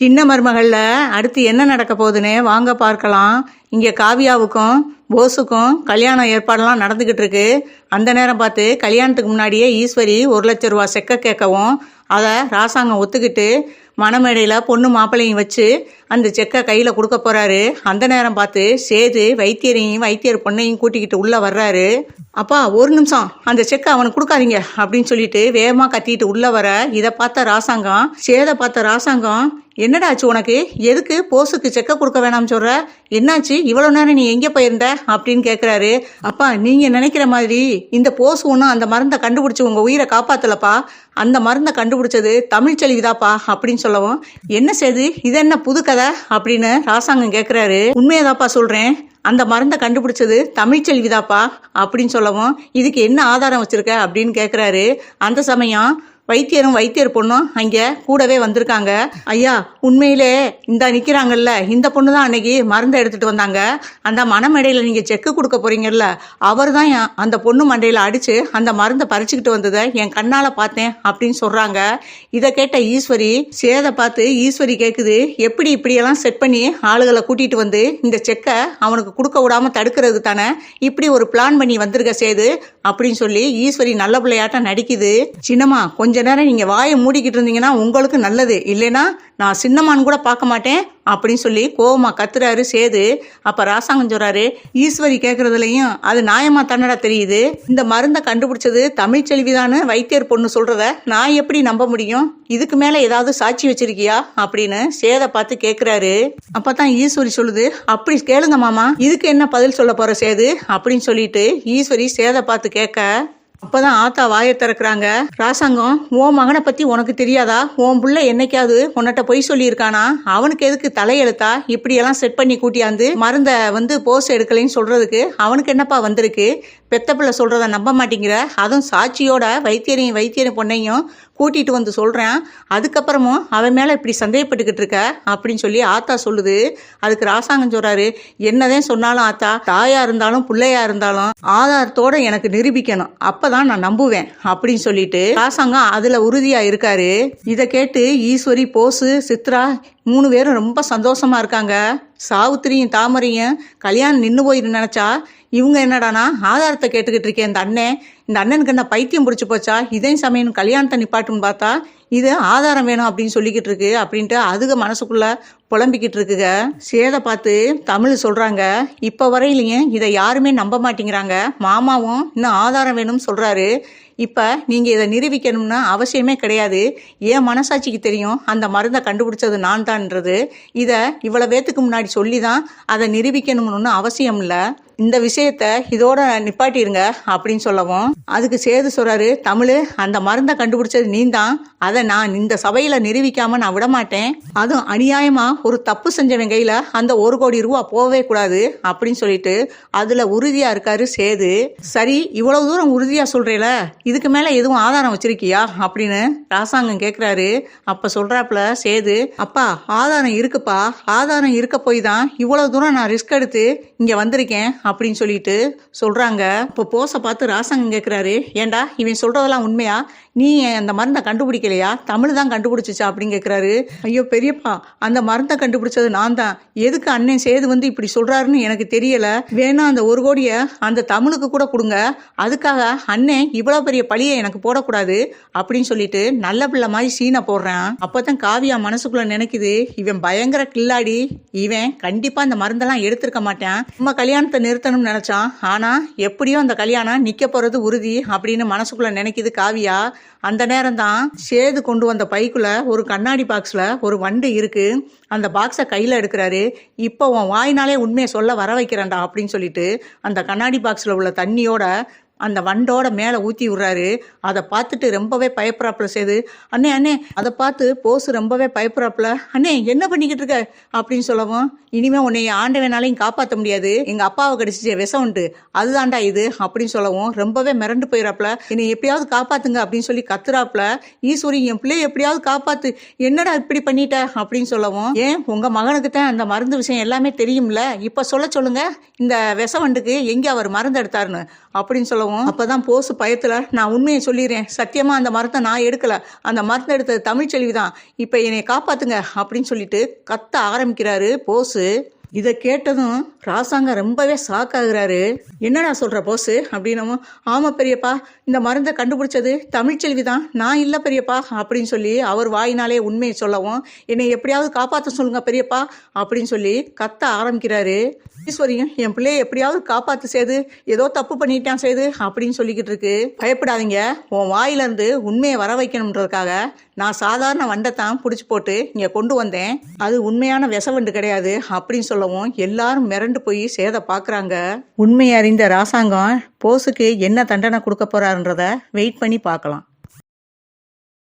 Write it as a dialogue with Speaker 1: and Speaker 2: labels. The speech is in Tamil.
Speaker 1: சின்ன மருமகள்ல அடுத்து என்ன நடக்க போகுதுன்னு வாங்க பார்க்கலாம். இங்க காவியாவுக்கும் போஸுக்கும் கல்யாண ஏற்பாடெல்லாம் நடந்துகிட்டு இருக்கு. அந்த நேரம் பார்த்து கல்யாணத்துக்கு முன்னாடியே ஈஸ்வரி 1,00,000 ரூபா செக்க கேட்கவும் அதை ராசாங்கம் ஒத்துக்கிட்டு மணமேடையில பொண்ணு மாப்பிள்ளையும் வச்சு அந்த செக்கை கையில கொடுக்க போறாரு. அந்த நேரம் பார்த்து சேது வைத்தியர் பொண்ணையும் கூட்டிக்கிட்டு உள்ள வர்றாரு. அப்பா ஒரு நிமிஷம், அந்த செக்கை அவனுக்கு கொடுக்காதீங்க அப்படின்னு சொல்லிட்டு வேகமா கத்திட்டு உள்ள வர இதை பார்த்த ராசாங்கம் சேதை பார்த்த ராசாங்கம், என்னடா ஆச்சு உனக்கு? எதுக்கு போஸுக்கு செக்க கொடுக்க வேணாம்னு சொல்ற? என்னாச்சு? இவ்வளவு நேரம் நீ எங்க போயிருந்த அப்படின்னு கேக்குறாரு. அப்பா நீங்க நினைக்கிற மாதிரி இந்த போஸ் ஒன்றும் அந்த மருந்தை கண்டுபிடிச்சு உங்க உயிரை காப்பாத்தலப்பா. அந்த மருந்தை கண்டுபிடிச்சது தமிழ்ச்செல்விதாப்பா அப்படின்னு சொல்லவும், என்ன செய்து இது என்ன புது கதை அப்படின்னு ராசாங்கம் கேக்குறாரு. உண்மையதாப்பா சொல்றேன், அந்த மருந்தை கண்டுபிடிச்சது தமிழ்ச்செல்விதாப்பா அப்படின்னு சொல்லவும், இதுக்கு என்ன ஆதாரம் வச்சிருக்க அப்படின்னு கேக்குறாரு. அந்த சமயம் வைத்தியர் பொண்ணும் அங்கே கூடவே வந்திருக்காங்க. ஐயா உண்மையிலே இந்த நிற்கிறாங்கல்ல இந்த பொண்ணு தான் அன்னைக்கு மருந்தை எடுத்துட்டு வந்தாங்க. அந்த மணமேடையில் நீங்கள் செக்கு கொடுக்க போறீங்கல்ல, அவர் தான் அந்த பொண்ணு மண்டையில் அடித்து அந்த மருந்தை பறிச்சுக்கிட்டு வந்ததை என் கண்ணால் பார்த்தேன் அப்படின்னு சொல்கிறாங்க. இதை கேட்ட ஈஸ்வரி சேதை பார்த்து ஈஸ்வரி கேட்குது, எப்படி இப்படியெல்லாம் செட் பண்ணி ஆளுகளை கூட்டிகிட்டு வந்து இந்த செக்கை அவனுக்கு கொடுக்க விடாமல் தடுக்கிறது தானே இப்படி ஒரு பிளான் பண்ணி வந்திருக்க சேது அப்படின்னு சொல்லி ஈஸ்வரி நல்ல பிள்ளையாட்டம் நடிக்குது. சின்னம்மா கொஞ்ச நேரம் நீங்க வாயை மூடிக்கிட்டு இருந்தீங்கன்னா உங்களுக்கு நல்லது, இல்லைன்னா நான் சின்னமான்னு கூட பார்க்க மாட்டேன் அப்படின்னு சொல்லி கோவமா கத்துறாரு சேது. அப்ப ராசாங்கம் சொல்றாரு, ஈஸ்வரி கேட்கறதுலயும் அது நியாயமா தன்னடா தெரியுது. இந்த மருந்தை கண்டுபிடிச்சது தமிழ்ச்செல்விதான்னு வைத்தியர் பொண்ணு சொல்றத நான் எப்படி நம்ப முடியும்? இதுக்கு மேல ஏதாவது சாட்சி வச்சிருக்கியா அப்படின்னு சேதை பார்த்து கேட்கிறாரு. அப்பதான் ஈஸ்வரி சொல்லுது, அப்படி கேளுங்க மாமா, இதுக்கு என்ன பதில் சொல்ல போற சேது அப்படின்னு சொல்லிட்டு ஈஸ்வரி சேதை பார்த்து கேட்க, அப்பதான் ஆத்தா வாயை திறக்கிறாங்க. ராசாங்கம், உன் மகனை பத்தி உனக்கு தெரியாதா? உன் புள்ள என்னைக்காவது உன்னிட்ட பொய் சொல்லியிருக்கானா? அவனுக்கு எதுக்கு தலையெழுத்தா இப்படியெல்லாம் செட் பண்ணி கூட்டியாந்து மருந்தை போஸ் எடுக்கலைன்னு சொல்றதுக்கு அவனுக்கு என்னப்பா வந்திருக்கு? பெத்த பிள்ளை சொல்றத நம்ப மாட்டேங்கிற, அதுவும் சாட்சியோட வைத்தியரையும் பொண்ணையும் கூட்டிட்டு வந்து சொல்றேன், அதுக்கப்புறமும் அவன் மேல இப்படி சந்தேகப்பட்டுக்கிட்டு இருக்க அப்படின்னு சொல்லி ஆத்தா சொல்லுது. அதுக்கு ராசாங்கம் சொல்றாரு, என்னதான் சொன்னாலும் ஆத்தா, தாயா இருந்தாலும் பிள்ளையா இருந்தாலும் ஆதாரத்தோட எனக்கு நிரூபிக்கணும், அப்பதான் நான் நம்புவேன் அப்படின்னு சொல்லிட்டு ராசாங்கம் அதுல உறுதியா இருக்காரு. இதை கேட்டு ஈஸ்வரி, போசு, சித்ரா 3 பேரும் ரொம்ப சந்தோஷமா இருக்காங்க. சாவித்திரியும் தாமரையும் கல்யாணம் நின்று போயிரு நினைச்சா இவங்க என்னடானா ஆதாரத்தை கேட்டுக்கிட்டு இருக்கேன். இந்த அண்ணனுக்கு என்ன பைத்தியம் பிடிச்சி போச்சா? இதையும் சமயம் கல்யாணத்தை நிப்பாட்டுன்னு பார்த்தா இது ஆதாரம் வேணும் அப்படின்னு சொல்லிக்கிட்டு இருக்கு அப்படின்ட்டு அதுக மனசுக்குள்ள புலம்பிக்கிட்டு இருக்குங்க. சேதை பார்த்து தமிழ் சொல்றாங்க, இப்ப வரையிலையும் இதை யாருமே நம்ப மாட்டேங்கிறாங்க, மாமாவும் இன்னும் ஆதாரம் வேணும்னு சொல்றாரு. இப்ப நீங்க இதை நிரூபிக்கணும்னு அவசியமே கிடையாது, என் மனசாட்சிக்கு தெரியும் அந்த மருந்தை கண்டுபிடிச்சது நான் தான்ன்றது. இதை இவ்வளவு பேத்துக்கு முன்னாடி சொல்லிதான் அதை நிரூபிக்கணும்னு அவசியம் இல்லை, இந்த விஷயத்த இதோட நிப்பாட்டிருங்க அப்படின்னு சொல்லவும், அதுக்கு சேது சொல்றாரு, தமிழ் அந்த மருந்தை கண்டுபிடிச்சது நீ தான், அதை நான் இந்த சபையில நிரூபிக்காம நான் விட மாட்டேன், அதுவும் அநியாயமா ஒரு தப்பு செஞ்சவன் கையில அந்த 1 கோடி ரூபா போகவே கூடாது அப்படின்னு சொல்லிட்டு அதுல உறுதியா இருக்காரு சேது. சரி இவ்வளவு தூரம் உறுதியா சொல்றேல, இதுக்கு மேல எதுவும் ஆதாரம் வச்சிருக்கியா அப்படின்னு ராசாங்கம் கேக்குறாரு. அப்ப சொல்றாப்புல சேது, அப்பா ஆதாரம் இருக்குப்பா, ஆதாரம் இருக்க போய் தான் இவ்வளவு தூரம் நான் ரிஸ்க் எடுத்து இங்க வந்திருக்கேன் அப்படின்னு சொல்லிட்டு சொல்றாங்க. இப்போ போஸை பார்த்து ராசாங்கம் கேட்கிறாரு, ஏண்டா இவன் சொல்றதெல்லாம் உண்மையா? நீ அந்த மருந்தை கண்டுபிடிக்கலையா? தமிழ் தான் கண்டுபிடிச்சிச்சா அப்படின்னு கேட்கிறாரு. ஐயோ பெரியப்பா, அந்த மருந்தை கண்டுபிடிச்சது நான் தான், எதுக்கு அண்ணன் சேது இப்படி சொல்றாருன்னு எனக்கு தெரியல, வேணா அந்த 1 கோடியை அந்த தமிழுக்கு கூட கொடுங்க, அதுக்காக அண்ணன் இவ்வளவு பெரிய பழியை எனக்கு போடக்கூடாது அப்படின்னு சொல்லிட்டு நல்ல பிள்ளை மாதிரி சீனை போடுறான். அப்பதான் காவியா மனசுக்குள்ள நினைக்குது, இவன் பயங்கர கில்லாடி, இவன் கண்டிப்பா இந்த மருந்தெல்லாம் எடுத்திருக்க மாட்டான், நம்ம கல்யாணத்தை நிறுத்தணும்னு நினைச்சான், ஆனா எப்படியோ அந்த கல்யாணம் நிக்க போறது உறுதி அப்படின்னு மனசுக்குள்ள நினைக்குது காவியா. அந்த நேரம் தான் சேது கொண்டு வந்த பைக்குள்ள ஒரு கண்ணாடி பாக்ஸ்ல ஒரு வண்டு இருக்கு. அந்த பாக்ஸை கையில எடுக்கிறாரு. இப்போ உன் வாயினாலே உண்மையை சொல்ல வர வைக்கிறேன்டா அப்படின்னு சொல்லிட்டு அந்த கண்ணாடி பாக்ஸ்ல உள்ள தண்ணியோட அந்த வண்டோட மேலே ஊற்றி விடுறாரு. அதை பார்த்துட்டு ரொம்பவே பயப்படுறாப்புல சேது. அண்ணே அதை பார்த்து போஸ் ரொம்பவே பயப்படுறாப்புல, அண்ணே என்ன பண்ணிக்கிட்டு இருக்க அப்படின்னு சொல்லவும், இனிமே உன்னைய ஆண்டவனாலையும் காப்பாற்ற முடியாது, எங்க அப்பாவை கடிச்சிச்ச விஷம் உண்டு அதுதான்டா இது அப்படின்னு சொல்லவும் ரொம்பவே மிரண்டு போயிடறாப்புல. என்னை எப்படியாவது காப்பாத்துங்க அப்படின்னு சொல்லி கத்துறாப்புல. ஈஸ்வரி என் பிள்ளைய எப்படியாவது காப்பாத்து, என்னடா இப்படி பண்ணிட்ட அப்படின்னு சொல்லவும், ஏன் உங்க மகனுக்கு தான் அந்த மருந்து விஷயம் எல்லாமே தெரியும்ல, இப்ப சொல்லுங்க இந்த விஷ வண்டுக்கு எங்க அவர் மருந்து எடுத்தாருன்னு அப்படின்னு சொல்லவும் சொல்லவும் அப்பதான் போஸ் பயத்துல நான் உண்மையை சொல்லிடுறேன், சத்தியமா அந்த மரத்தை நான் எடுக்கல, அந்த மரத்தை எடுத்தது தமிழ்ச்செல்வி தான், இப்ப என்னை காப்பாத்துங்க அப்படின்னு சொல்லிட்டு கத்த ஆரம்பிக்கிறாரு போஸ். இதை கேட்டதும் ராசாங்க ரொம்பவே ஷாக் ஆகுறாரு. என்னடா சொல்ற போஸ் அப்படின்னவும், ஆமா பெரியப்பா, இந்த மருந்தை கண்டுபிடிச்சது தமிழ்ச்செல்வி தான், நான் இல்லை பெரியப்பா அப்படின்னு சொல்லி அவர் வாயினாலே உண்மையை சொல்லவும், என்னை எப்படியாவது காப்பாற்ற சொல்லுங்க பெரியப்பா அப்படின்னு சொல்லி கத்த ஆரம்பிக்கிறாரு. ஈஸ்வரியும் என் பிள்ளைய எப்படியாவது காப்பாத்து செய்து, ஏதோ தப்பு பண்ணிட்டான் செய்து அப்படின்னு சொல்லிக்கிட்டு இருக்கு. பயப்படாதீங்க, உன் வாயிலிருந்து உண்மையை வர வைக்கணுன்றதுக்காக நான் சாதாரண வண்டைத்தான் பிடிச்சி போட்டு இங்கே கொண்டு வந்தேன், அது உண்மையான விஷவண்டு கிடையாது அப்படின்னு சொல்லவும் எல்லாரும் மிரண்டு போய் சேத பார்க்குறாங்க. உண்மையை அறிந்த ராசாங்கம் போஸுக்கு என்ன தண்டனை கொடுக்க போறாருன்றத வெயிட் பண்ணி பார்க்கலாம்.